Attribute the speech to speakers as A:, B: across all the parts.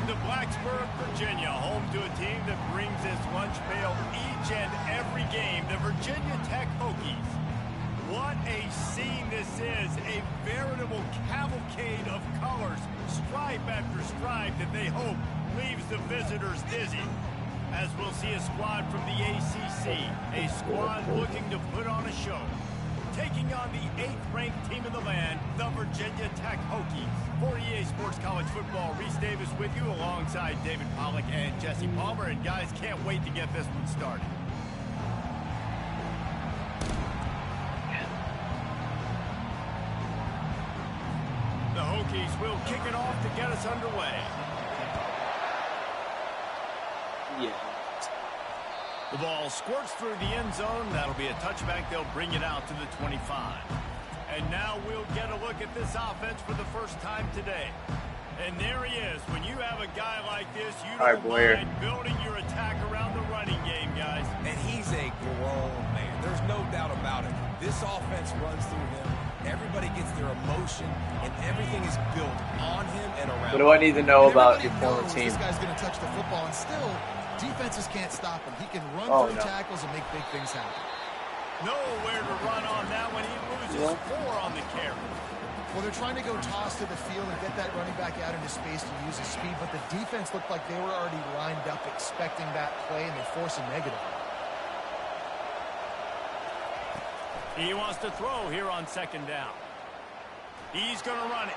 A: Welcome to Blacksburg, Virginia, home to a team that brings its lunch pail each and every game, the Virginia Tech Hokies. What a scene this is, a veritable cavalcade of colors, stripe after stripe that they hope leaves the visitors dizzy. As we'll see a squad from the ACC, a squad looking to put on a show. Taking on the 8th-ranked team in the land, the Virginia Tech Hokies. For EA Sports College Football, Reese Davis with you alongside David Pollack and Jesse Palmer. And guys, can't wait to get this one started. The Hokies will kick it off to get us underway.
B: Yeah.
A: The ball squirts through the end zone. That'll be a touchback. They'll bring it out to the 25. And now we'll get a look at this offense for the first time today. And there he is. When you have a guy like this, you don't mind building your attack around the running game, guys.
C: And he's a grown man. There's no doubt about it. This offense runs through him. Everybody gets their emotion, and everything is built on him and around him.
B: What do I need to know about your former team?
D: This guy's going to touch the football, and still, defenses can't stop him. He can run through tackles and make big things happen.
A: Nowhere to run on that one. He loses 4 on the carry.
D: Well, they're trying to go toss to the field and get that running back out into space to use his speed, but the defense looked like they were already lined up expecting that play, and they force a negative.
A: He wants to throw here on 2nd down. He's going to run it.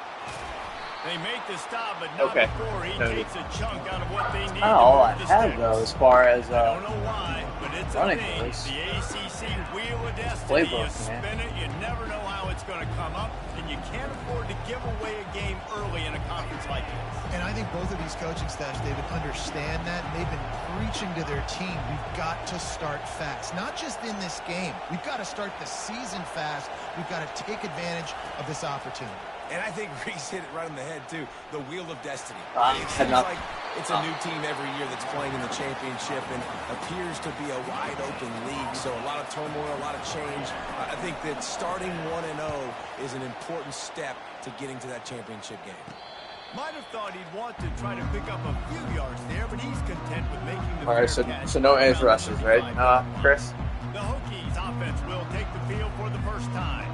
A: They make the stop, but not before he takes a chunk out of what they need.
B: All I have, though, as far as
A: I don't know why, but it's a
B: running
A: thing.
B: goes.
A: The ACC wheel of destiny.
B: Playbook,
A: You spin it, you never know how it's going to come up, and you can't afford to give away a game early in a conference like this.
D: And I think both of these coaching staffs, David, understand that, and they've been preaching to their team, we've got to start fast. Not just in this game. We've got to start the season fast. We've got to take advantage of this opportunity.
C: And I think Reese hit it right on the head, too. The wheel of destiny. It
B: seems
C: like it's a new team every year that's playing in the championship and appears to be a wide-open league. So a lot of turmoil, a lot of change. I think that starting 1-0 is an important step to getting to that championship game.
A: Might have thought he'd want to try to pick up a few yards there, but he's content with making the
B: all right, so no edge rushes, right, Chris?
A: The Hokies offense will take the field for the first time.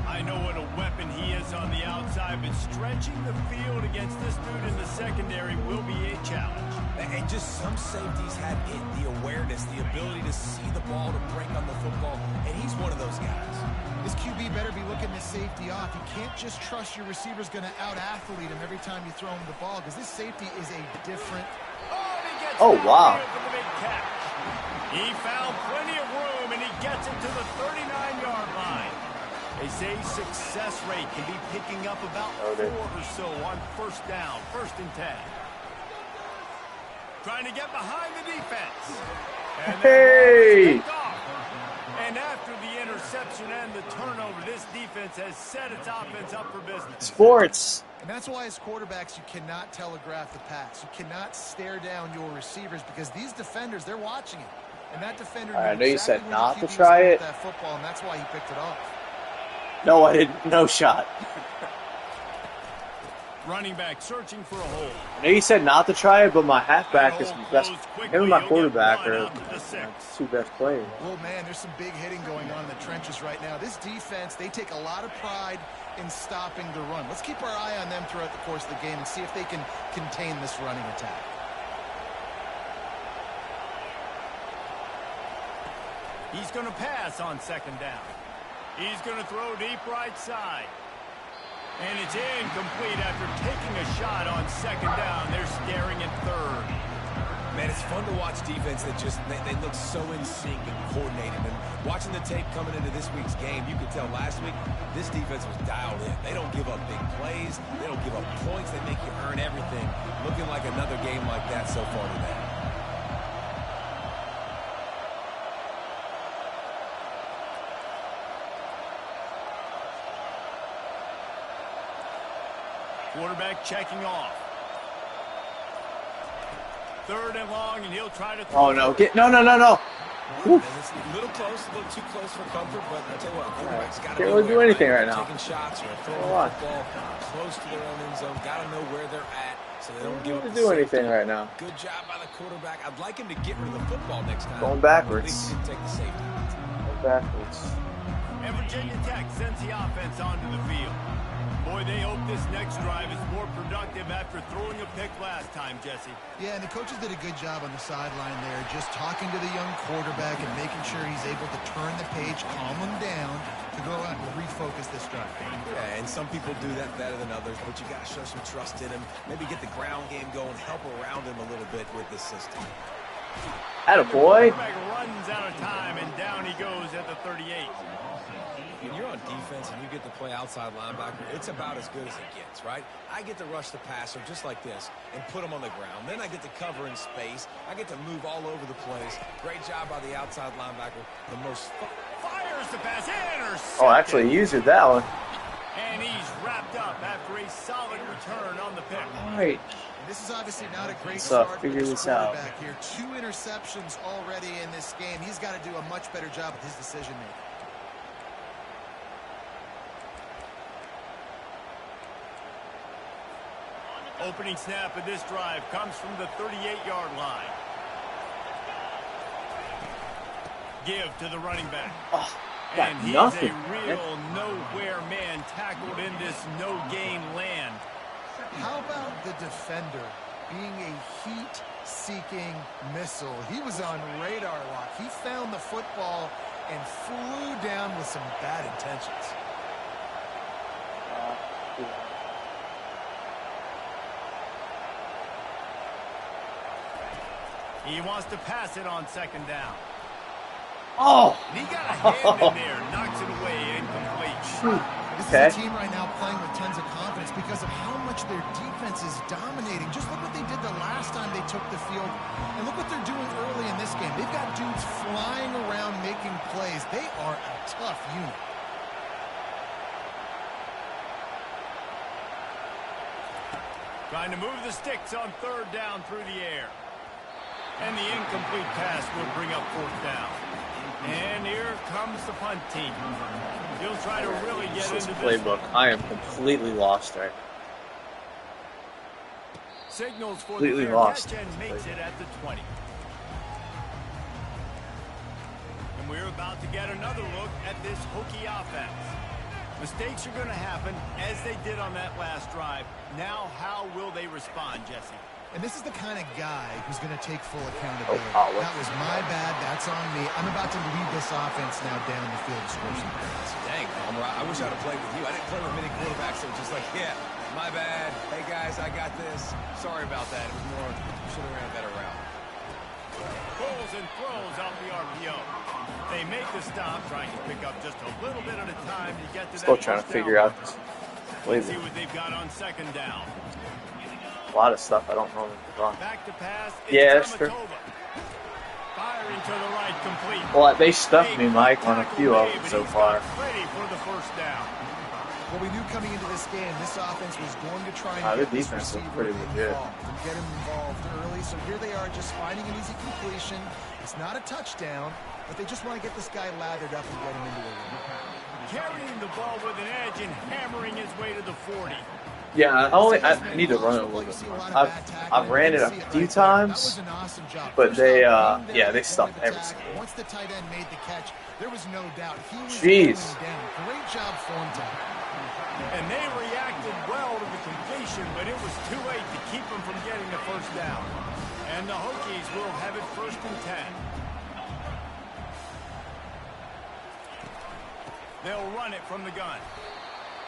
A: I know what a weapon he is on the outside, but stretching the field against this dude in the secondary will be a challenge.
C: And just some safeties have it, the awareness, the ability to see the ball, to break on the football, and he's one of those guys.
D: This QB better be looking this safety off. You can't just trust your receiver's going to out-athlete him every time you throw him the ball, because this safety is a different...
A: Oh, wow. He found plenty of room, and he gets it to the 39-yard line. They say success rate can be picking up about 4 or so on 1st down, 1st and 10. Trying to get behind the defense. And and after the interception and the turnover, this defense has set its offense up for business.
B: Sports.
D: And that's why as quarterbacks, you cannot telegraph the pass. You cannot stare down your receivers because these defenders, they're watching it. And that defender
B: I know
D: exactly
B: you said not to
D: QB
B: try it.
D: that football, and that's why he picked it off.
B: No, I didn't. No shot.
A: Running back searching for a hole.
B: I know you said not to try it, but my halfback is the best. Him and my quarterback are two best players.
D: Well, man, there's some big hitting going on in the trenches right now. This defense, they take a lot of pride in stopping the run. Let's keep our eye on them throughout the course of the game and see if they can contain this running attack.
A: He's going to pass on 2nd down. He's going to throw deep right side. And it's incomplete after taking a shot on 2nd down. They're staring at 3rd.
C: Man, it's fun to watch defense that just, they look so in sync and coordinated. And watching the tape coming into this week's game, you could tell last week, this defense was dialed in. They don't give up big plays. They don't give up points. They make you earn everything. Looking like another game like that so far today.
A: Quarterback checking off. 3rd and long, and he'll try to...
B: Oh, no. No.
C: It's a little close, a little too close for comfort, but I tell you what, quarterback's got to
B: can't really do anything right now.
C: Taking shots or throwing the ball close to their own end zone. Got to know where they're at. so they don't give up
B: do anything right now.
C: Good job by the quarterback. I'd like him to get rid of the football next time.
B: Going backwards.
C: At least he didn't take the safety.
B: Going backwards.
A: And Virginia Tech sends the offense onto the field. Boy, they hope this next drive is more productive after throwing a pick last time, Jesse.
D: Yeah, and the coaches did a good job on the sideline there, just talking to the young quarterback and making sure he's able to turn the page, calm him down, to go out and refocus this drive.
C: Yeah, and some people do that better than others, but you got to show some trust in him. Maybe get the ground game going, help around him a little bit with this system.
B: Attaboy.
A: The quarterback runs out of time, and down he goes at the 38.
C: When you're on defense and you get to play outside linebacker, it's about as good as it gets, right? I get to rush the passer just like this and put him on the ground. Then I get to cover in space. I get to move all over the place. Great job by the outside linebacker. The most
A: Fires the pass, intercepted.
B: Oh, actually, he used that one.
A: And he's wrapped up after a solid return on the pick.
B: All right.
D: This is obviously not a great
B: So,
D: start
B: figure
D: for
B: this out.
D: quarterback here. 2 interceptions already in this game. He's got to do a much better job with his decision making.
A: Opening snap of this drive comes from the 38-yard line. Give to the running back.
B: Oh, got
A: And he's
B: nothing.
A: a real nowhere man tackled in this no-gain land.
D: How about the defender being a heat-seeking missile? He was on radar lock. He found the football and flew down with some bad intentions.
A: He wants to pass it on second down.
B: Oh.
A: And he got a hand in there, knocks it away, incomplete.
D: This
B: Okay.
D: is a team right now playing with tons of confidence because of how much their defense is dominating. Just look what they did the last time they took the field, and look what they're doing early in this game. They've got dudes flying around making plays. They are a tough unit.
A: Trying to move the sticks on third down through the air. And the incomplete pass will bring up fourth down. And here comes the punt team. He'll try to really get
B: This
A: into this
B: playbook. I am completely lost right.
A: Signals for
B: Completely
A: the fair
B: lost.
A: catch and makes it at the 20. And we're about to get another look at this Hokie offense. Mistakes are going to happen as they did on that last drive. Now, how will they respond, Jesse?
D: And this is the kind of guy who's going to take full accountability.
B: Oh,
D: that was my bad. That's on me. I'm about to lead this offense now down the field to score some points.
C: Dang, Palmer, I wish I'd have played with you. I didn't play with many quarterbacks that were just like, yeah, my bad. Hey, guys, I got this. Sorry about that. It was more, should have ran a better route.
A: Pulls and throws off the RPO. They make the stop, trying to pick up just a little bit at a time to get to
B: Still
A: that
B: trying to
A: first
B: figure
A: down.
B: out this
A: Let's see
B: playbook.
A: what they've got on second down.
B: A lot of stuff I don't know what's wrong.
A: Back to pass.
B: Yeah, that's true.
A: Firing to the right, complete.
B: Well, they stuffed me, Mike, on a few of them so far.
A: Ready for the first down.
D: Well, we knew coming into this game, this offense was going to try and
B: Their
D: get this
B: defense looks
D: receiver
B: pretty legit.
D: involved and get him involved early. So here they are just finding an easy completion. It's not a touchdown, but they just want to get this guy lathered up and get him into a run.
A: Carrying the ball with an edge and hammering his way to the 40.
B: Yeah, I need to run it a little bit more. I've ran it a few times, but they stuffed every single one.
D: Once the tight end made the catch, there was no doubt he was
B: Jeez.
D: going down. Great job form time.
A: And they reacted well to the completion, but it was too late to keep them from getting the first down. And the Hokies will have it first and 10. They'll run it from the gun.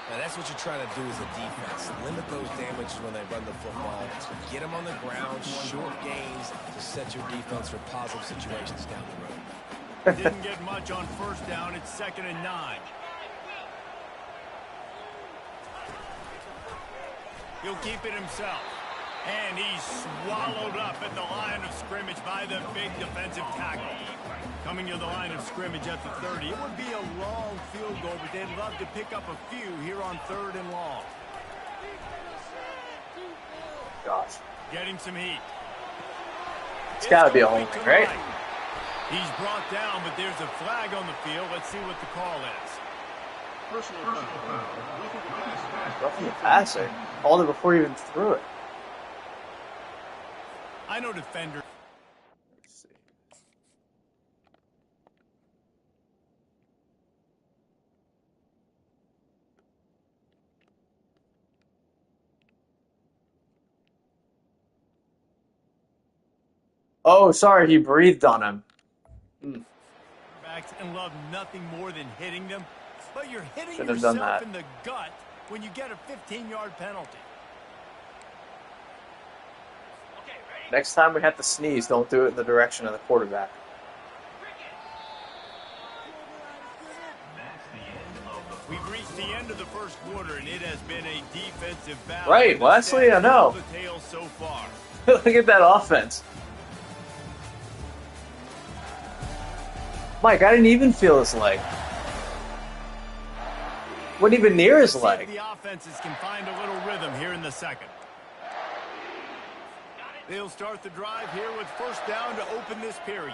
C: Now, that's what you're trying to do as a defense. Limit those damages when they run the football. Get them on the ground, short gains to set your defense for positive situations down the road.
A: Didn't get much on first down. It's 2nd and 9. He'll keep it himself. And he's swallowed up at the line of scrimmage by the big defensive tackle. Coming to the line of scrimmage at the 30. It would be a long field goal, but they'd love to pick up a few here on 3rd and long.
B: Gosh.
A: Getting some heat.
B: It's got to be a holding, right?
A: He's brought down, but there's a flag on the field. Let's see what the call is.
B: Roughing the passer. Called it before he even threw it.
A: I know defenders.
B: Let's see. Oh, sorry, he breathed on him.
A: Backs and love nothing more than hitting them, but you're hitting
B: Should have done
A: yourself
B: that.
A: in the gut when you get a 15-yard penalty.
B: Next time we have to sneeze, don't do it in the direction of the quarterback.
A: We've reached the end of the first quarter, and it has been a defensive battle.
B: Right, Wesley, I know.
A: The tail so far.
B: Look at that offense. Mike, I didn't even feel his leg. Wasn't even near his
A: See if
B: leg.
A: the offenses can find a little rhythm here in the second. They'll start the drive here with first down to open this period.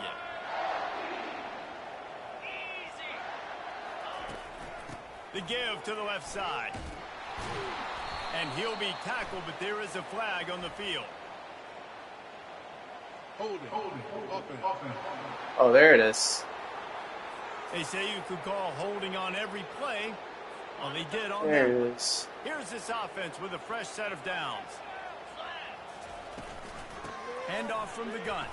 A: The give to the left side. And he'll be tackled, but there is a flag on the field.
B: Oh, there it is.
A: They say you could call holding on every play. Well, they did on
B: There
A: that
B: it
A: one.
B: is.
A: Here's this offense with a fresh set of downs. Handoff from the gun.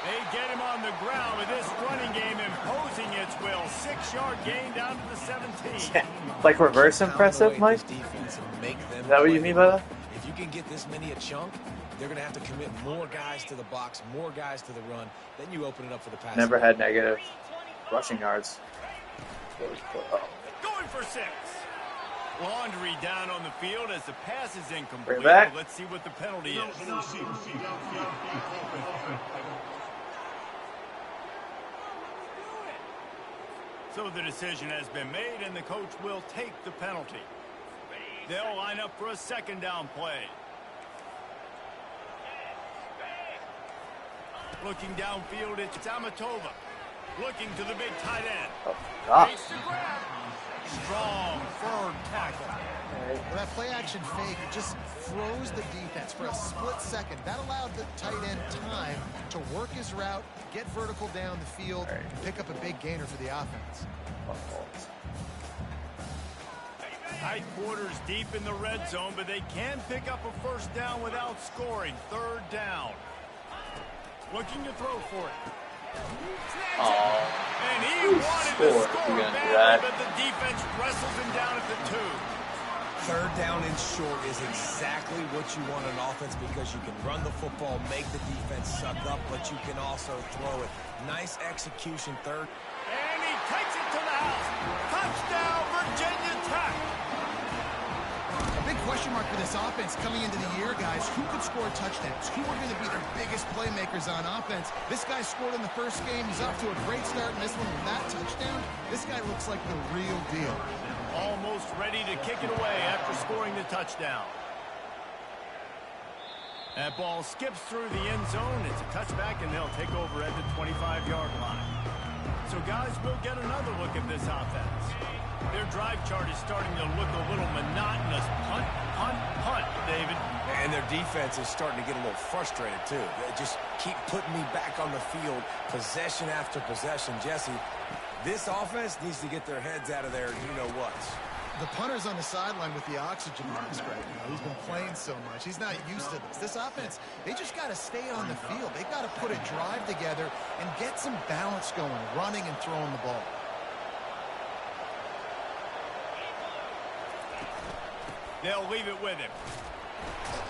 A: They get him on the ground with this running game imposing its will. 6-yard gain down to the 17.
B: Like reverse impressive, Mike? Is that what you mean by that?
C: If you can get this many a chunk, they're going to have to commit more guys to the box, more guys to the run. Then you open it up for the pass.
B: Never had negative rushing yards. Oh.
A: Going for 6. Laundry down on the field as the pass is incomplete.
B: Bring it back.
A: Let's see what the penalty is. So the decision has been made, and the coach will take the penalty. They'll line up for a second down play. Looking downfield, it's Amatova. Looking to the big tight end.
B: Oh, God.
A: Makes the grab. Strong, firm tackle.
D: Well, that play-action fake, it just froze the defense for a split second. That allowed the tight end time to work his route, get vertical down the field, and pick up a big gainer for the offense.
A: Tight quarters deep in the red zone, but they can pick up a first down without scoring. Third down. Looking to throw for it.
B: Oh.
A: And he wanted to
B: Score.
A: score
B: You're gonna do
A: badly,
B: that.
A: but the defense wrestles him down at the 2.
C: Third down and short is exactly what you want on offense because you can run the football, make the defense suck up, but you can also throw it. Nice execution, third.
A: And he takes it to the house. Touchdown, Virginia Tech.
D: A big question mark for this offense coming into the year, guys. Who could score touchdowns? Who are going to be their biggest playmakers on offense? This guy scored in the first game. He's off to a great start in this one with that touchdown. This guy looks like the real deal.
A: Almost ready to kick it away after scoring the touchdown. That ball skips through the end zone. It's a touchback, and they'll take over at the 25-yard line. So, guys, we'll get another look at this offense. Their drive chart is starting to look a little monotonous. Punt, punt, punt, David.
C: And their defense is starting to get a little frustrated, too. They just keep putting me back on the field, possession after possession. Jesse, this offense needs to get their heads out of there, you-know-what.
D: The punter's on the sideline with the oxygen mask right now. He's been playing so much. He's not used to this. This offense, they just got to stay on the field. They got to put a drive together and get some balance going, running and throwing the ball.
A: They'll leave it with him.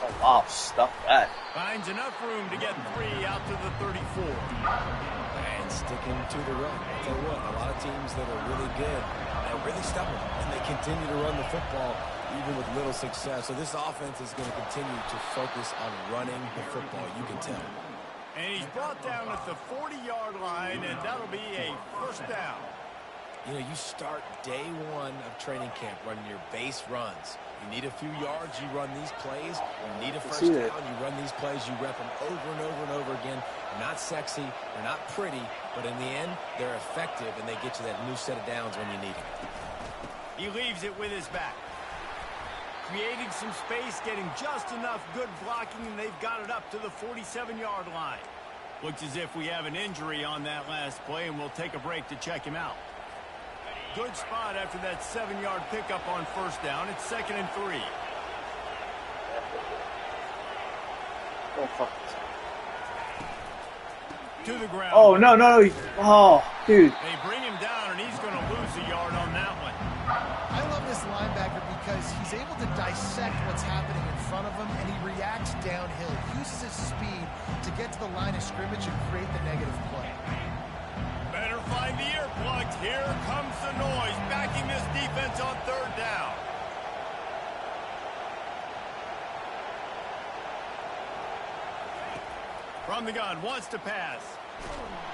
B: Oh, wow, stuff that.
A: Finds enough room to get 3 out to the 34.
C: And sticking to the run. I'll tell you what, a lot of teams that are really good, they're really stubborn, and they continue to run the football even with little success. So this offense is going to continue to focus on running the football, you can tell.
A: And he's brought down at the 40-yard line, and that'll be a first down.
C: You know, you start day one of training camp running your base runs. You need a few yards, you run these plays. You need a first down, you run these plays. You rep them over and over and over again. They're not sexy, they're not pretty, but in the end, they're effective, and they get you that new set of downs when you need it.
A: He leaves it with his back. creating some space, getting just enough good blocking, and they've got it up to the 47-yard line. Looks as if we have an injury on that last play, and we'll take a break to check him out. Good spot after that 7-yard pickup on first down. It's 2nd and 3.
B: Oh, fuck.
A: To the ground.
B: Oh, no. Oh, dude.
A: They bring him down, and he's going to lose a yard on that one.
D: I love this linebacker because he's able to dissect what's happening in front of him, and he reacts downhill. He uses his speed to get to the line of scrimmage and create the negative play.
A: Better find the earplugs. Here comes the noise, backing this defense on 3rd down. From the gun, wants to pass.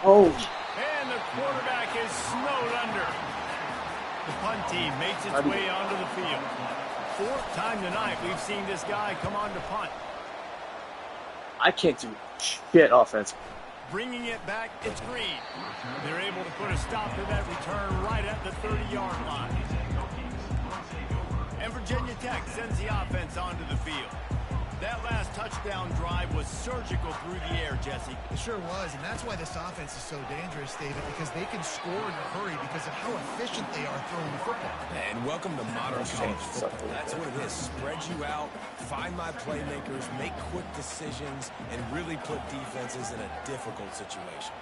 B: Oh.
A: And the quarterback is snowed under. The punt team makes its way onto the field. 4th time tonight we've seen this guy come on to punt.
B: I can't do shit offense.
A: Bringing it back, it's Green. They're able to put a stop to that return right at the 30-yard line. And Virginia Tech sends the offense onto the field. That last touchdown drive was surgical through the air, Jesse.
D: It sure was, and that's why this offense is so dangerous, David, because they can score in a hurry because of how efficient they are throwing the football.
C: And welcome to modern college football. That's what it is. Spread you out, find my playmakers, make quick decisions, and really put defenses in a difficult situation.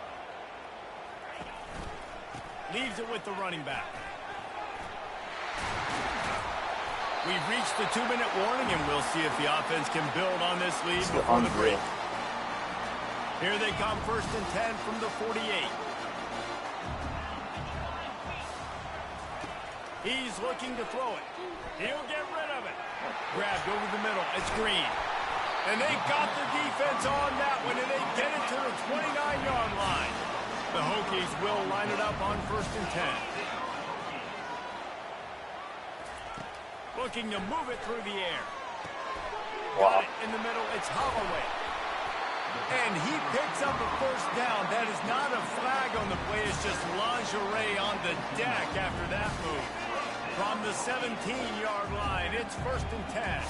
A: Leaves it with the running back. We've reached the 2-minute warning, and we'll see if the offense can build on this lead before the break. Here they come, 1st and 10 from the 48. He's looking to throw it. He'll get rid of it. Grabbed over the middle. It's Green. And they got the defense on that one, and they get it to the 29-yard line. The Hokies will line it up on 1st and 10. Looking to move it through the air. Got it in the middle. It's Holloway. And he picks up a 1st down. That is not a flag on the play. It's just lingerie on the deck after that move. From the 17-yard line, it's 1st and 10.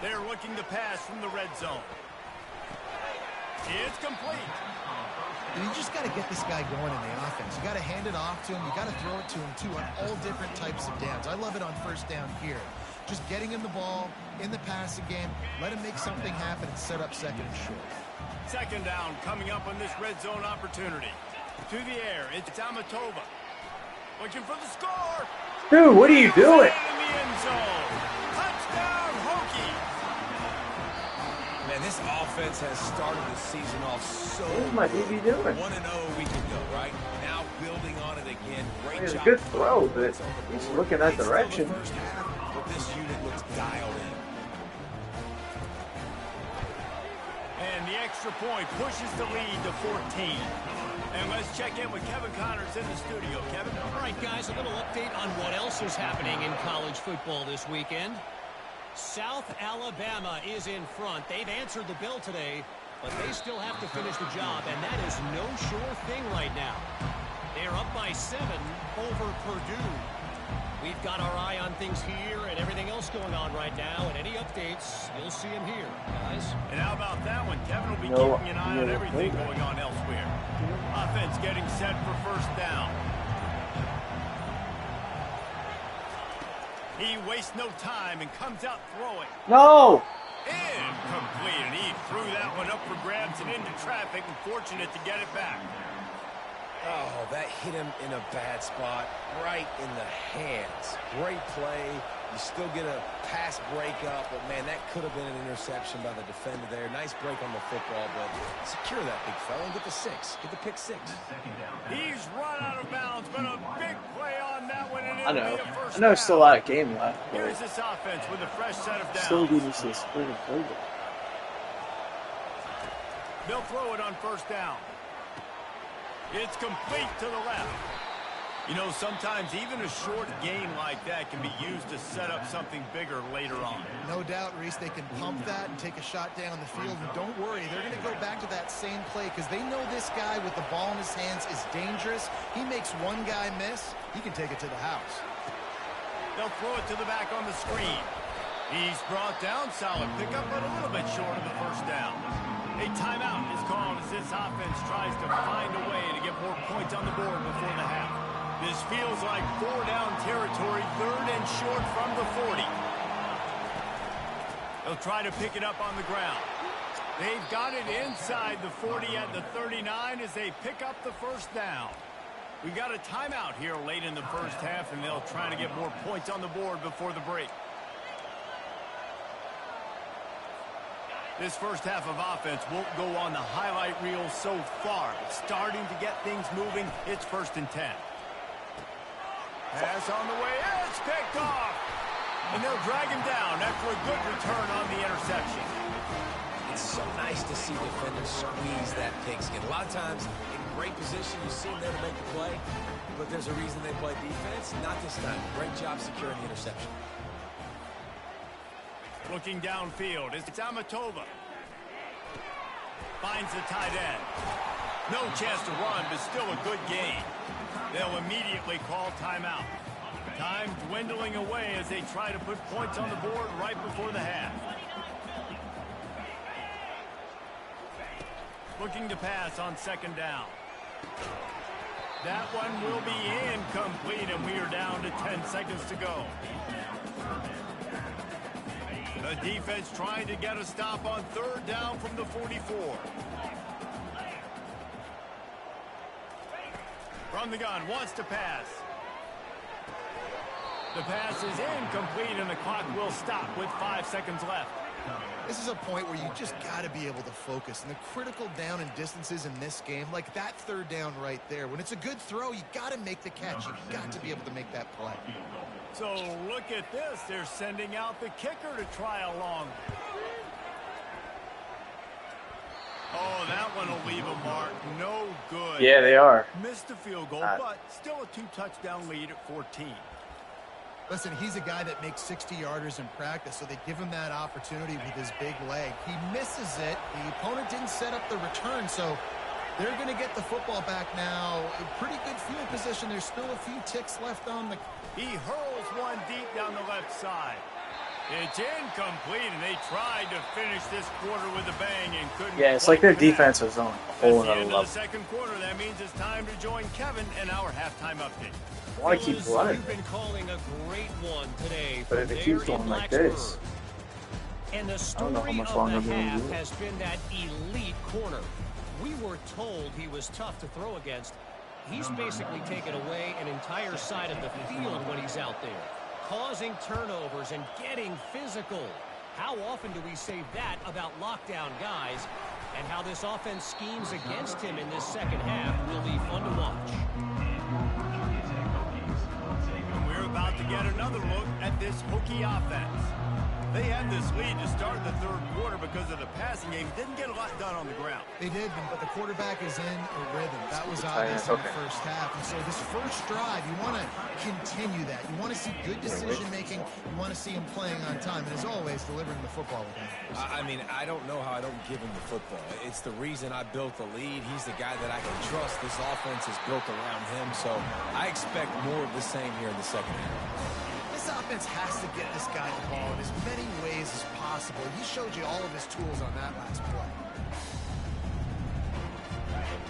A: They're looking to pass from the red zone. It's complete.
D: And you just got to get this guy going in the offense. You got to hand it off to him. You got to throw it to him, too, on all different types of downs. I love it on 1st down here. Just getting him the ball in the passing game. Let him make something happen and set up 2nd and short.
A: 2nd down coming up on this red zone opportunity. To the air, it's Amatova. Looking for the score.
B: Dude, what are you doing?
A: In the end zone. Touchdown, Hokies.
C: Man, this offense has started the season off so
B: What is my DB doing?
C: 1-0 a week ago, right? Now building on it again. Great
B: It's a
C: job.
B: good throw, but he's looking that
C: It's still
B: direction.
C: the first half, but this unit looks dialed in.
A: And the extra point pushes the lead to 14. And let's check in with Kevin Connors in the studio. Kevin?
E: All right, guys, a little update on what else is happening in college football this weekend. South Alabama is in front. They've answered the bell today, but they still have to finish the job, and that is no sure thing right now. They're up by 7 over Purdue. We've got our eye on things here and everything else going on right now, and any updates, you'll see them here, guys.
A: And how about that one? Kevin will be keeping an eye on everything going on elsewhere. Offense getting set for 1st down. He wastes no time and comes out throwing.
B: No!
A: Incomplete, and he threw that one up for grabs and into traffic, and fortunate to get it back.
C: Oh, that hit him in a bad spot, right in the hands. Great play. You still get a pass breakup, but, man, that could have been an interception by the defender there. Nice break on the football, but secure that big fella and get the 6. Get the pick 6.
A: He's run out of bounds, but a big play on that one, and
B: I
A: it'll
B: know.
A: be a 1st
B: I know it's still a lot of game left,
A: Here's
B: but
A: this offense with a fresh set of downs.
B: still need to sprint and play it.
A: They'll throw it on 1st down. It's complete to the left. You know, sometimes even a short gain like that can be used to set up something bigger later on.
D: No doubt, Reese, they can pump that and take a shot down the field. And don't worry, they're going to go back to that same play because they know this guy with the ball in his hands is dangerous. He makes one guy miss, he can take it to the house.
A: They'll throw it to the back on the screen. He's brought down, solid pickup, but a little bit short of the first down. A timeout is called as this offense tries to find a way to get more points on the board before the half. This feels like 4-down territory, 3rd and short from the 40. They'll try to pick it up on the ground. They've got it inside the 40 at the 39 as they pick up the first down. We got a timeout here late in the first half, and they'll try to get more points on the board before the break. This first half of offense won't go on the highlight reel so far. It's starting to get things moving. It's 1st and 10. Pass on the way. It's picked off. And they'll drag him down after a good return on the interception.
C: It's so nice to see defenders squeeze that pigskin. A lot of times, in great position, you see them there to make the play, but there's a reason they play defense. Not this time. Great job securing the interception.
A: Looking downfield, it's Amatova. Finds the tight end. No chance to run, but still a good gain. They'll immediately call timeout. Time dwindling away as they try to put points on the board right before the half. Looking to pass on 2nd down. That one will be incomplete, and we are down to 10 seconds to go. The defense trying to get a stop on 3rd down from the 44. From the gun, wants to pass. The pass is incomplete, and the clock will stop with 5 seconds left.
D: This is a point where you just got to be able to focus. And the critical down and distances in this game, like that 3rd down right there, when it's a good throw, you got to make the catch. You got to be able to make that play.
A: So look at this. They're sending out the kicker to try a long. Oh, that one will leave a mark. No good.
B: Yeah, they are.
A: Missed the field goal, but still a 2-touchdown lead at 14.
D: Listen, he's a guy that makes 60-yarders in practice, so they give him that opportunity with his big leg. He misses it. The opponent didn't set up the return, so they're going to get the football back now. A pretty good field position. There's still a few ticks left on the...
A: He hurls one deep down the left side. It's incomplete, and they tried to finish this quarter with a bang and couldn't.
B: Yeah, it's like their defense is on a whole other level.
A: At the 2nd quarter, that means it's time to join Kevin in our halftime update.
B: I want to keep running.
E: You've been calling a great one today.
B: But if it keeps going like this,
E: and the
B: I don't
E: story
B: know how much
E: of
B: longer
E: the
B: we're going
E: half
B: to do it.
E: has been that elite corner. We were told he was tough to throw against. He's basically taken away an entire side of the field when he's out there, causing turnovers and getting physical. How often do we say that about lockdown guys? And how this offense schemes against him in this 2nd half will be fun to watch.
A: We're about to get another look at this Hokie offense. They had this lead to start the 3rd quarter because of the passing game. Didn't get a lot done on the ground.
D: They did, but the quarterback is in a rhythm. That was obvious in the first half. And so this first drive, you want to continue that. You want to see good decision-making. You want to see him playing on time. And as always, delivering the football with him.
C: I mean, I don't know how I don't give him the football. It's the reason I built the lead. He's the guy that I can trust. This offense is built around him. So I expect more of the same here in the 2nd half.
D: This offense has to get this guy the ball in as many ways as possible. He showed you all of his tools on that last play.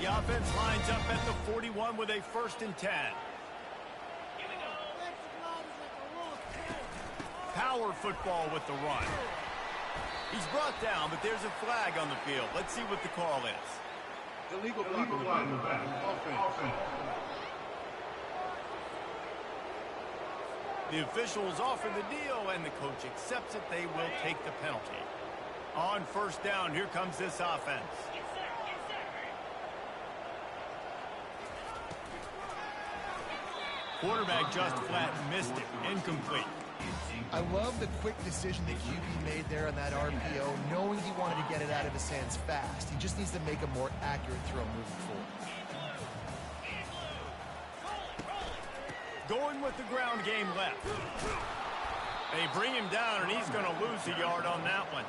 A: The offense lines up at the 41 with a 1st and 10. Power football with the run. He's brought down, but there's a flag on the field. Let's see what the call is.
F: Illegal flag in the back. Offense.
A: The officials offer the deal, and the coach accepts it. They will take the penalty. On 1st down, here comes this offense. Quarterback just flat missed it. Incomplete.
D: I love the quick decision that QB made there on that RPO, knowing he wanted to get it out of his hands fast. He just needs to make a more accurate throw moving forward.
A: going with the ground game left. They bring him down, and he's going to lose a yard on that one.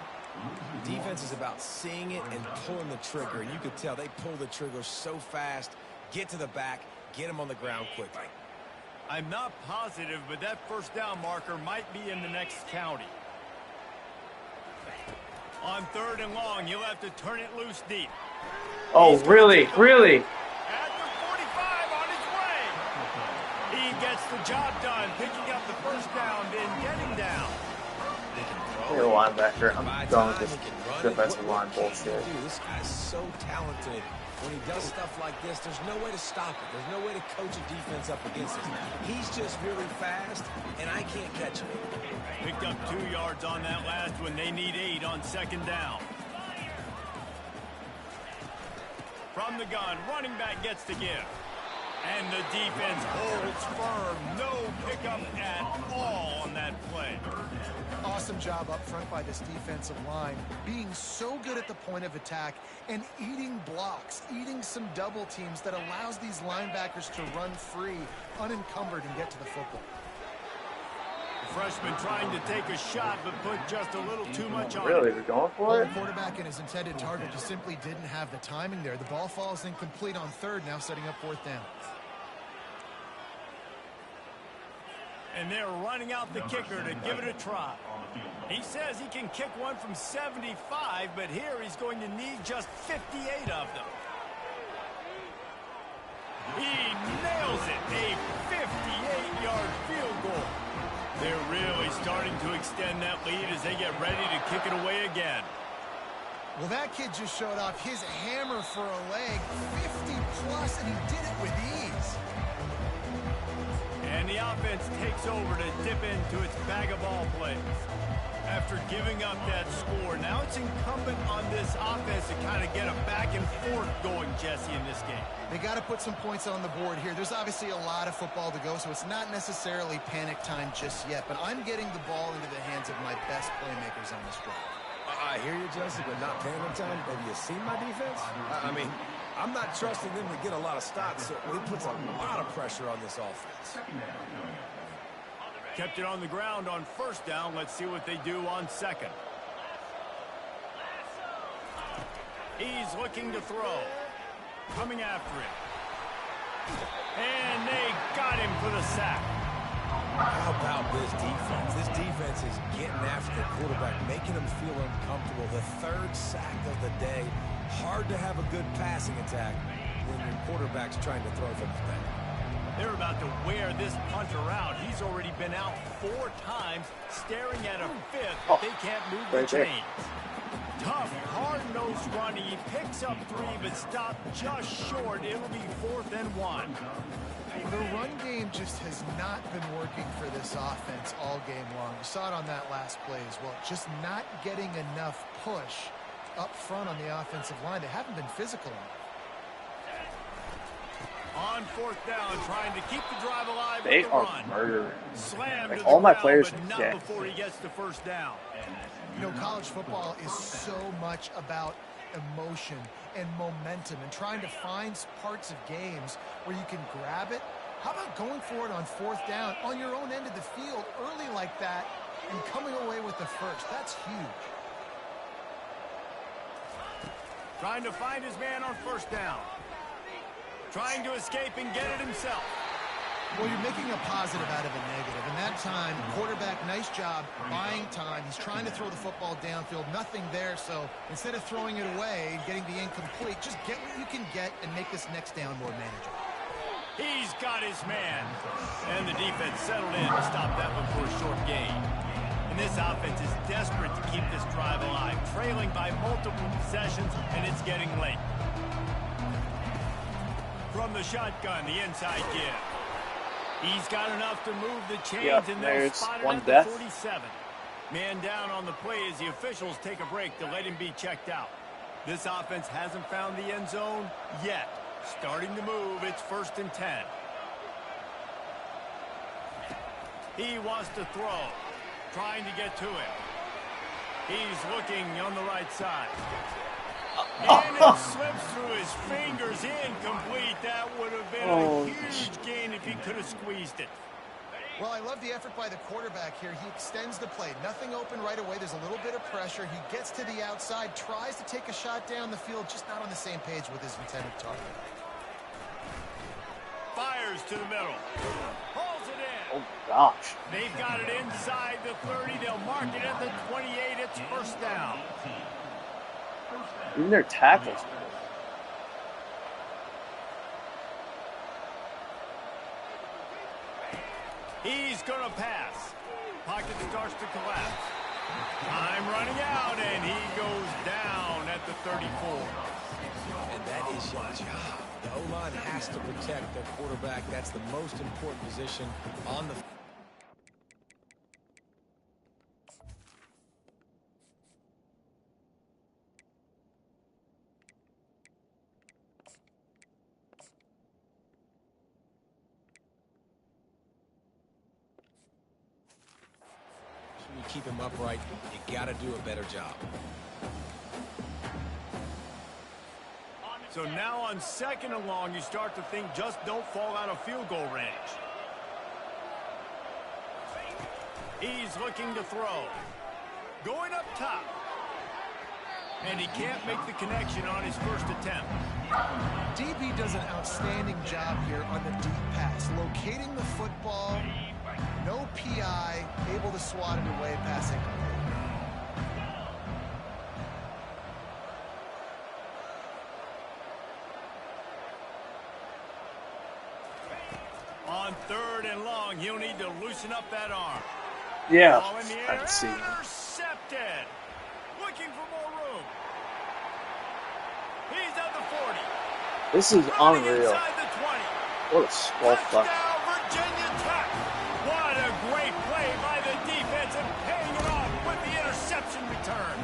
C: Defense is about seeing it and pulling the trigger, and you could tell they pull the trigger so fast, get to the back, get him on the ground quickly.
A: I'm not positive, but that first down marker might be in the next county. On 3rd and long, you'll have to turn it loose deep.
B: Oh, really? Really?
A: At the 45 on his way. He gets the job done, picking up the first down, then getting down.
B: Hey, linebacker. I'm going with this defensive line bullshit.
C: Dude, this guy's so talented. When he does stuff like this, there's no way to stop it. There's no way to coach a defense up against it. He's just really fast, and I can't catch him.
A: Picked up 2 yards on that last one. They need 8 on 2nd down. From the gun, running back gets the give. And the defense holds firm. No pickup at all on that play.
D: Awesome job up front by this defensive line, being so good at the point of attack and eating blocks, eating some double teams that allows these linebackers to run free, unencumbered, and get to the football.
A: The freshman trying to take a shot, but put just a little too much on
B: Really?
A: it.
B: They're going for
D: Well,
B: it?
D: the quarterback and his intended target just simply didn't have the timing there. The ball falls incomplete on 3rd, now setting up 4th down.
A: And they're running out the kicker to give it a try. He says he can kick one from 75, but here he's going to need just 58 of them. He nails it, a 58-yard field goal. They're really starting to extend that lead as they get ready to kick it away again.
D: Well, that kid just showed off his hammer for a leg, 50-plus, and he did it with ease.
A: And the offense takes over to dip into its bag of ball plays. After giving up that score, now it's incumbent on this offense to kind of get a back and forth going, Jesse, in this game.
D: They got to put some points on the board here. There's obviously a lot of football to go, so it's not necessarily panic time just yet, but I'm getting the ball into the hands of my best playmakers on this drive.
C: I hear you, Jesse, but not panic time. Have you seen my defense? I mean, I'm not trusting them to get a lot of stops, so it puts a lot of pressure on this offense.
A: Kept it on the ground on 1st down. Let's see what they do on 2nd. He's looking to throw. Coming after him. And they got him for the sack.
C: How about this defense? This defense is getting after the quarterback, making him feel uncomfortable. The 3rd sack of the day. Hard to have a good passing attack when your quarterback's trying to throw from his back.
A: They're about to wear this punter out. He's already been out 4 times, staring at a 5th, but they can't move the chains. Tough, hard-nosed running. He picks up 3, but stopped just short. It'll be 4th and 1.
D: The run game just has not been working for this offense all game long. You saw it on that last play as well. Just not getting enough push up front on the offensive line. They haven't been physical enough.
A: On 4th down, trying to keep the drive alive.
B: They
A: with the
B: are
A: run.
B: murdering.
A: Slammed
B: Like,
A: to
B: all
A: the
B: my
A: ground,
B: players
A: but
B: are
A: not
B: dead.
A: before he gets the 1st down.
D: You know, college football is so much about emotion and momentum and trying to find parts of games where you can grab it. How about going for it on 4th down on your own end of the field early like that and coming away with the first? That's huge.
A: Trying to find his man on 1st down. Trying to escape and get it himself.
D: Well, you're making a positive out of a negative. And that time, quarterback, nice job, buying time. He's trying to throw the football downfield. Nothing there, so instead of throwing it away and getting the incomplete, just get what you can get and make this next down more manageable.
A: He's got his man. And the defense settled in to stop that one for a short gain. And this offense is desperate to keep this drive alive, trailing by multiple possessions, and it's getting late. From the shotgun, the inside give. He's got enough to move the chains,
B: Yep,
A: and they'll
B: there's
A: spot it
B: one
A: at
B: death.
A: the 47. Man down on the play as the officials take a break to let him be checked out. This offense hasn't found the end zone yet. Starting to move, it's 1st and 10. He wants to throw, trying to get to it. He's looking on the right side. And it slips through his fingers, incomplete. That would have been a huge gain to he could have squeezed it.
D: Well, I love the effort by the quarterback here. He extends the play. Nothing open right away. There's a little bit of pressure. He gets to the outside, tries to take a shot down the field, just not on the same page with his intended target.
A: Fires to the middle. Pulls it in.
B: Oh, gosh.
A: They've got it inside the 30. They'll mark it at the 28. It's first down.
B: Even their tackles.
A: He's going to pass. Pocket starts to collapse. Time running out, and he goes down at the 34.
C: And that is your job. The O-line has to protect their quarterback. That's the most important position on the field. You keep him upright, you got to do a better job.
A: So now on 2nd and long, you start to think just don't fall out of field goal range. He's looking to throw. Going up top. And he can't make the connection on his first attempt.
D: DB does an outstanding job here on the deep pass, locating the football. No PI, able to swat it away, passing.
A: On 3rd and long, he'll need to loosen up that arm.
B: Yeah,
A: Ball in the
B: I
A: air,
B: can see.
A: intercepted. Looking for more room. He's at the 40.
B: This is
A: Running
B: unreal.
A: inside the 20.
B: What a skull fuck.
A: Touchdown, Virginia Tech. What a great play by the defense and paying it off with the interception return.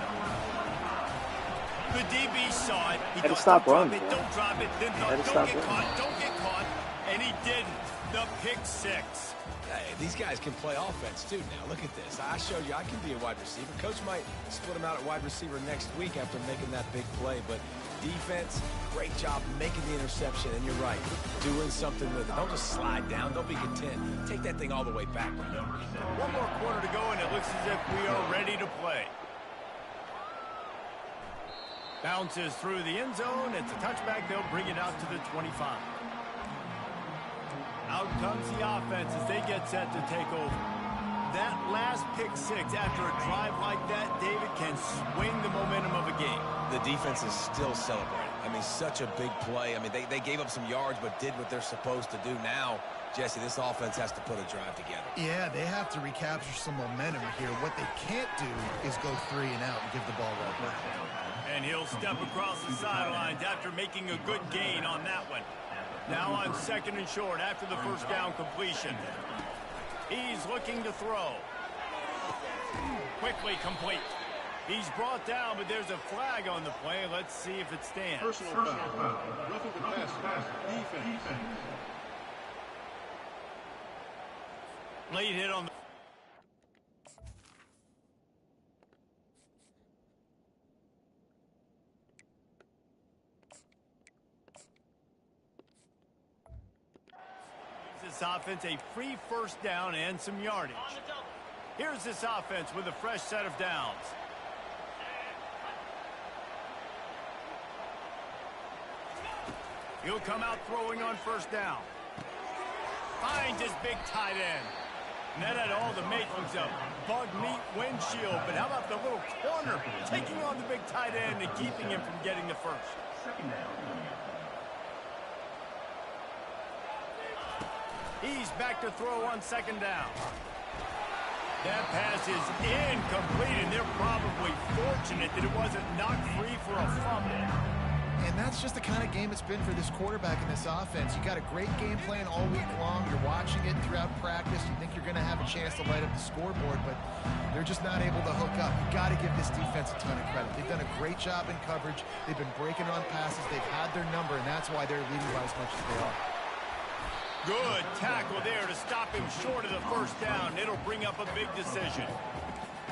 A: The DB saw it. He
B: Had to
A: thought,
B: stop
A: don't
B: running,
A: drop it,
B: bro.
A: don't drop it. Then thought,
B: Had to
A: don't
B: stop
A: get
B: running.
A: caught, don't get caught. And he did the pick 6.
C: Hey, these guys can play offense too now. Look at this. I showed you I can be a wide receiver. Coach might split him out at wide receiver next week after making that big play. But defense, great job making the interception. And you're right, doing something with it. Don't just slide down. Don't be content. Take that thing all the way back.
A: One more quarter to go, and it looks as if we are ready to play. Bounces through the end zone. It's a touchback. They'll bring it out to the 25. Out comes the offense as they get set to take over. That last pick 6 after a drive like that, David, can swing the momentum of a game.
C: The defense is still celebrating. I mean, such a big play. I mean, they gave up some yards but did what they're supposed to do. Now, Jesse, this offense has to put a drive together.
D: Yeah, they have to recapture some momentum here. What they can't do is go 3 and out and give the ball right back.
A: And he'll step across the sidelines after making a good gain on that one. Now on 2nd and short after the first down completion. He's looking to throw. Quickly complete. He's brought down, but there's a flag on the play. Let's see if it stands.
F: Personal foul. Roughing the passer. Defense.
A: Late hit on the... This offense a free first down and some yardage. Here's this offense with a fresh set of downs. He'll come out throwing on first down. Finds his big tight end. And that had all the makings of bug meat windshield. But how about the little corner taking on the big tight end and keeping him from getting the first? He's back to throw on 2nd down. That pass is incomplete, and they're probably fortunate that it wasn't knocked free for a fumble.
D: And that's just the kind of game it's been for this quarterback in this offense. You got a great game plan all week long. You're watching it throughout practice. You think you're going to have a chance to light up the scoreboard, but they're just not able to hook up. You got to give this defense a ton of credit. They've done a great job in coverage. They've been breaking on passes. They've had their number, and that's why they're leading by as much as they are.
A: Good tackle there to stop him short of the first down. It'll bring up a big decision.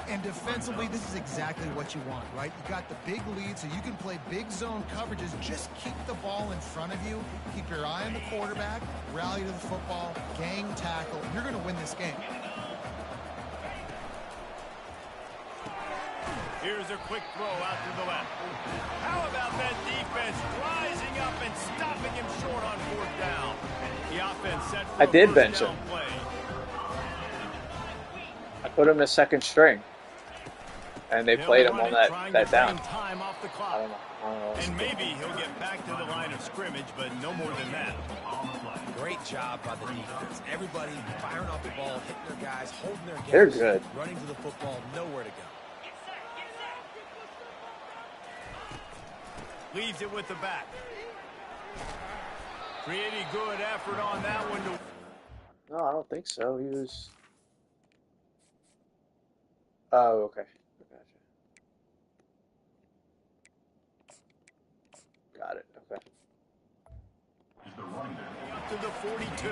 D: And defensively, this is exactly what you want, right? You got the big lead, so you can play big zone coverages. Just keep the ball in front of you. Keep your eye on the quarterback. Rally to the football. Gang tackle. You're going to win this game.
A: Here's a quick throw out to the left. How about that defense rising up and stopping him short on fourth down? The offense set for
B: I did
A: a
B: bench
A: first down
B: him.
A: play.
B: I put him as second string, and they played him on that down.
A: Time off the clock.
B: I don't know.
A: And maybe he'll get back to the line of scrimmage, but no more than that.
C: Great job by the defense. Everybody firing off the ball, hitting their guys, holding their games.
B: They're good.
C: Running to the football, nowhere to go.
A: Leaves it with the back. Pretty good effort on that one.
B: No, I don't think so. He was. Oh, okay. Gotcha. Got it. Okay.
A: Up to the 42.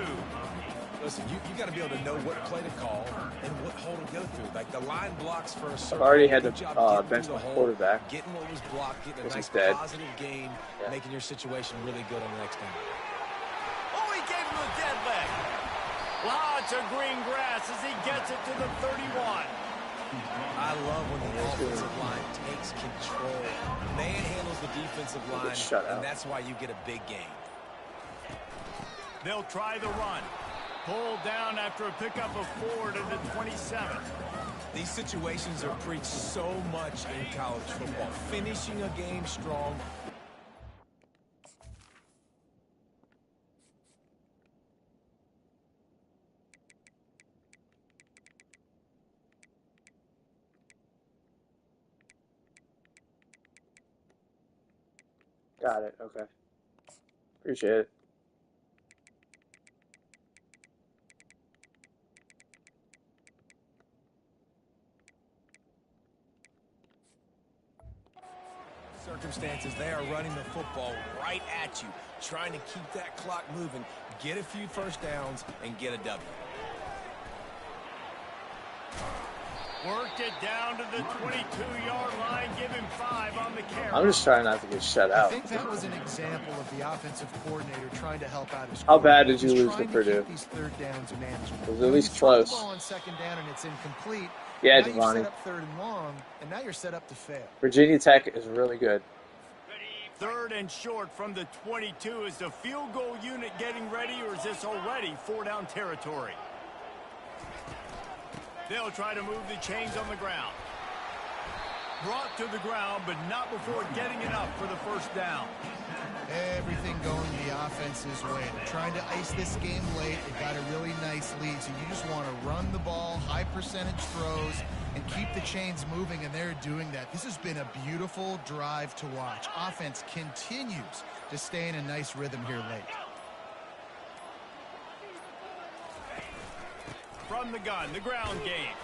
C: Listen, you got to be able to know what play to call and what hole to go through. Like the line blocks for a certain.
B: I've already had to
C: Good job
B: bench
C: getting
B: my
C: through the hole,
B: quarterback.
C: Getting what was blocked, getting a
B: Because
C: nice
B: he's dead.
C: positive gain,
B: Yeah.
C: making your situation really good on the next down.
A: Oh, he gave him a dead leg. Lots of green grass as he gets it to the 31.
C: I love when the offensive line takes control, manhandles the defensive line,
B: shut out.
C: and that's why you get a big gain.
A: They'll try the run. Pulled down after a pickup of 4 to the 27.
C: These situations are preached so much in college football. Finishing a game strong.
B: Got it. Okay. Appreciate it.
C: Circumstances, they are running the football right at you, trying to keep that clock moving, get a few first downs, and get a W.
A: Worked it down to the 22-yard line. Give him 5 on the carry.
B: I'm just trying not to get shut
D: I
B: out.
D: think that was an example of the offensive coordinator trying to help out his
B: How bad did
D: quarterback.
B: you
D: He's
B: lose to
D: trying
B: Purdue?
D: keep these third downs manageable.
B: It was at least
D: You throw the
B: close.
D: ball on second down and it's incomplete.
B: Yeah,
D: now you're
B: Giovanni.
D: set up third and long, and now you're set up to fail.
B: Virginia Tech is really good.
A: Third and short from the 22. Is the field goal unit getting ready, or is this already 4-down territory? They'll try to move the chains on the ground. Brought to the ground, but not before getting it up for the first down.
D: Everything going the offense's way. They're trying to ice this game late. They've got a really nice lead, so you just want to run the ball, high percentage throws, and keep the chains moving, and they're doing that. This has been a beautiful drive to watch. Offense continues to stay in a nice rhythm here late.
A: From the gun, the ground game.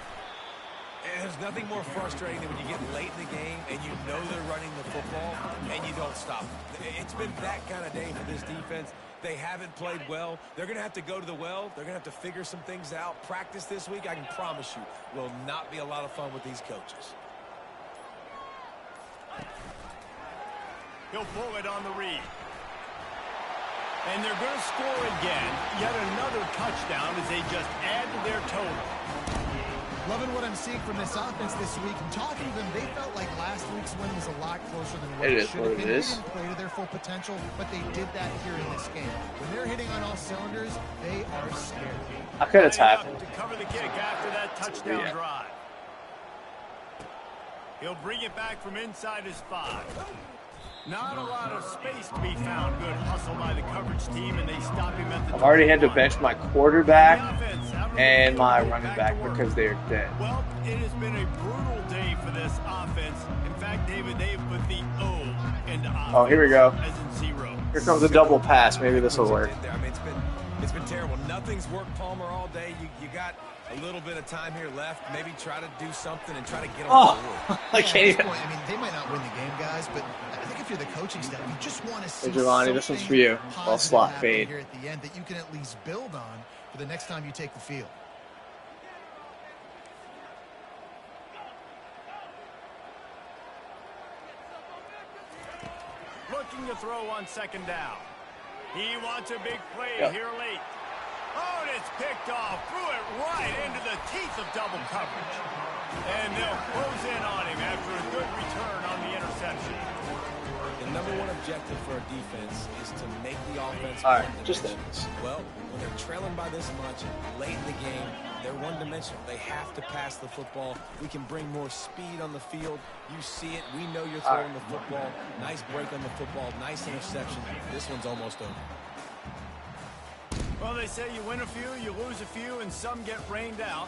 C: And there's nothing more frustrating than when you get late in the game and you know they're running the football and you don't stop them. It's been that kind of day for this defense. They haven't played well. They're going to have to go to the well. They're going to have to figure some things out. Practice this week, I can promise you, will not be a lot of fun with these coaches.
A: He'll pull it on the read. And they're going to score again. Yet another touchdown as they just add to their total.
D: Loving what I'm seeing from this offense this week. And talking to them, they felt like last week's win was a lot closer than what
B: It
D: it
B: is
D: should
B: what
D: have
B: it
D: been. They
B: is.
D: didn't play to their full potential, but they did that here in this game. When they're hitting on all cylinders, they are scary.
B: I could have
A: Lining up
B: tackled.
A: to cover the kick after that touchdown
B: Yeah.
A: drive. He'll bring it back from inside his 5. Not a lot of space to be found. Good hustle by the coverage team, and they stop him at the
B: I've already had to
A: 21.
B: bench my quarterback
A: The offense out of the
B: and
A: field,
B: my
A: going
B: running
A: to
B: back
A: work.
B: because they're dead.
A: Well, it has been a brutal day for this offense. In fact, David, they've put the O into offense.
B: Oh, here we go.
A: As in 0.
B: Here comes a double pass. Maybe this will work.
C: I mean, it's been terrible. Nothing's worked, Palmer, all day. You got a little bit of time here left. Maybe try to do something and try to get on the board.
B: Oh, I
D: At
B: can't
D: this
B: even.
D: point, I mean, they might not win the game, guys, but I think if you're the coaching staff, you just want to see
B: Hey, Giovanni, this one's
D: something
B: for you. Ball
D: positive
B: slot
D: happen
B: fade.
D: here at the end that you can at least build on for the next time you take the field.
A: throw on second down. He wants a big play here late. Oh, and it's picked off. Threw it right into the teeth of double coverage. And they'll close in on him after a good return on the interception.
C: The number one objective for a defense is to make the offense
B: All right,
C: one-dimensional.
B: just that.
C: Well, when they're trailing by this much late in the game, they're one-dimensional. They have to pass the football. We can bring more speed on the field. You see it. We know you're throwing the football. Nice break on the football. Nice interception. This one's almost over.
A: Well, they say you win a few, you lose a few, and some get rained out.